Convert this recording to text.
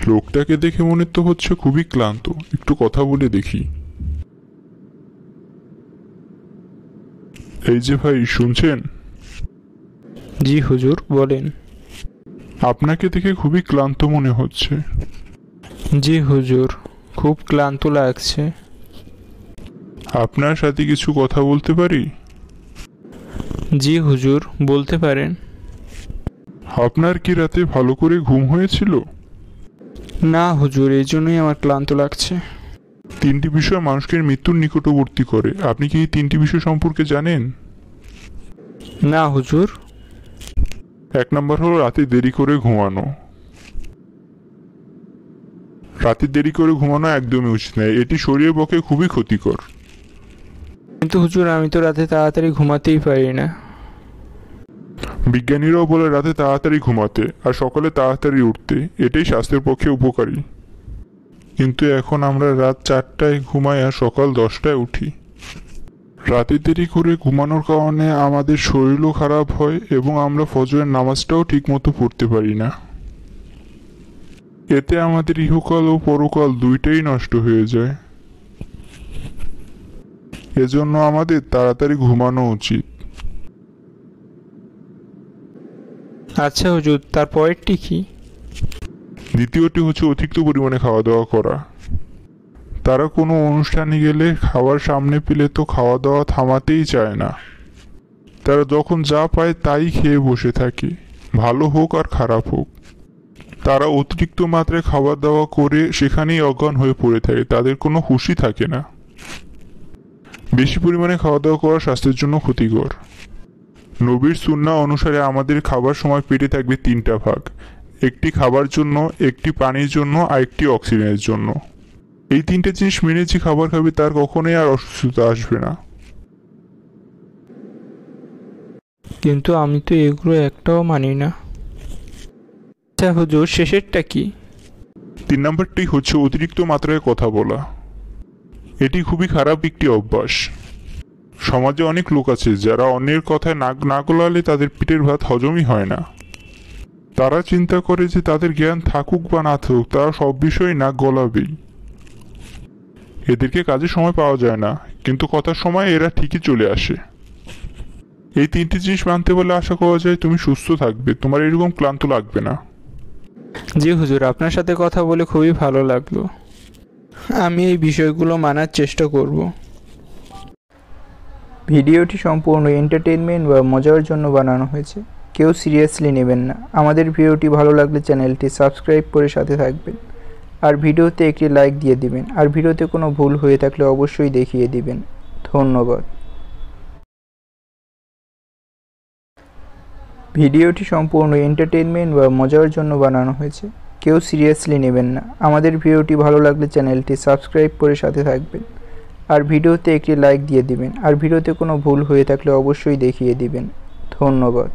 লোকটাকে দেখে মনে তো হচ্ছে খুবই ক্লান্ত, একটু কথা বলে দেখি। এই যে ভাই, শুনছেন? জি হুজুর, বলেন। আপনাকে দেখে খুবই ক্লান্ত মনে হচ্ছে। জি হুজুর, খুব ক্লান্ত লাগছে। আপনার সাথে কিছু কথা বলতে পারি? জি হুজুর, বলতে পারেন। আপনার কি রাতে ভালো করে ঘুম হয়েছিল? না হুজুর, এই জন্যই আমার ক্লান্ত লাগছে। তিনটি বিষয় মানুষকে মৃত্যুর নিকটবর্তী করে, আপনি কি এই তিনটি বিষয় সম্পর্কে জানেন? না হুজুর। 1 নম্বর হলো রাতে দেরি করে ঘুমানো। রাতে দেরি করে ঘুমানো একদমই উচিত নয়, এটি শরীরের পক্ষে খুবই ক্ষতিকর। কিন্তু হুজুর, আমি তো রাতে তাড়াতাড়ি ঘুমাতেই পারি না। বিজ্ঞানীরাও বলে রাতে তাড়াতাড়ি ঘুমাতে আর সকালে তাড়াতাড়ি উঠতে, এটাই স্বাস্থ্যের পক্ষে উপকারী। কিন্তু এখন আমরা রাত 4টায় ঘুমাই আর সকাল 10টায় উঠি। রাতে দেরি করে ঘুমানোর কারণে আমাদের শরীরও খারাপ হয় এবং আমরা ফজরের নামাজটাও ঠিকমতো পড়তে পারি না। এতে আমাদের ইহকাল ও পরকাল দুইটাই নষ্ট হয়ে যায়। এজন্য আমাদের তাড়াতাড়ি ঘুমানো উচিত। আচ্ছা হুজুর, তারপরেরটি কি? দ্বিতীয়টি হচ্ছে অতিরিক্ত পরিমাণে খাওয়া দাওয়া করা। তারা কোনো অনুষ্ঠানে গেলে খাবার সামনে পেলে তো খাওয়া দাওয়া থামাতেই চায় না। তারা যখন যা পায় তাই খেয়ে বসে থাকে, ভালো হোক আর খারাপ হোক। তারা অতিরিক্ত মাত্রায় খাওয়া দাওয়া করে সেখানেই অজ্ঞান হয়ে পড়ে থাকে, তাদের কোনো হুঁশই থাকে না। বেশি পরিমাণে খাওয়া দাওয়া করা স্বাস্থ্যের জন্য ক্ষতিকর। নবীর সুন্নাহ অনুসারে আমাদের খাবার সময় পেটে থাকবে 3টা ভাগ, একটি খাবার জন্য, একটি পানির জন্য আর একটি অক্সিজেনের জন্য। এই 3টে জিনিস মেনে যে খাবার খাবে তার কখনোই আর অসুস্থতা আসবে না। কিন্তু আমি তো এগুলো একটাও মানি না। আচ্ছা হুজুর, শেষেরটা কি? 3 নম্বরটি হচ্ছে অতিরিক্ত মাত্রায় কথা বলা। এটি খুবই খারাপ একটি অভ্যাস। সমাজে অনেক লোক আছে যারা অন্যের কথায় নাক না গলালে তাদের পেটের ভাত হজমই হয় না। তারা চিন্তা করে যে তাদের জ্ঞান থাকুক বা না থাকুক তারা সব বিষয়ে নাক গলাবেই। এদেরকে কাজে সময় পাওয়া যায় না, কিন্তু কথার সময় এরা ঠিকই চলে আসে। এই 3টি জিনিস মানতে বলে আশা করা যায় তুমি সুস্থ থাকবে, তোমার এরকম ক্লান্ত লাগবে না। জি হুজুর, আপনার সাথে কথা বলে খুবই ভালো লাগলো। আমি এই বিষয়গুলো মানার চেষ্টা করব। ভিডিওটি সম্পূর্ণ এন্টারটেইনমেন্ট বা মজার জন্য বানানো হয়েছে, কেউ সিরিয়াসলি নেবেন না। আমাদের ভিডিওটি ভালো লাগলে চ্যানেলটি সাবস্ক্রাইব করে সাথে থাকবেন, আর ভিডিওতে একটি লাইক দিয়ে দিবেন, আর ভিডিওতে কোনো ভুল হয়ে থাকলে অবশ্যই দেখিয়ে দিবেন। ধন্যবাদ। ভিডিওটি সম্পূর্ণ এন্টারটেইনমেন্ট বা মজার জন্য বানানো হয়েছে, কেউ সিরিয়াসলি নেবেন না। আমাদের ভিডিওটি ভালো লাগলে চ্যানেলটি সাবস্ক্রাইব করে সাথে থাকবেন, আর ভিডিওতে একটি লাইক দিয়ে দিবেন, আর ভিডিওতে কোনো ভুল হয়ে থাকলে অবশ্যই দেখিয়ে দিবেন। ধন্যবাদ।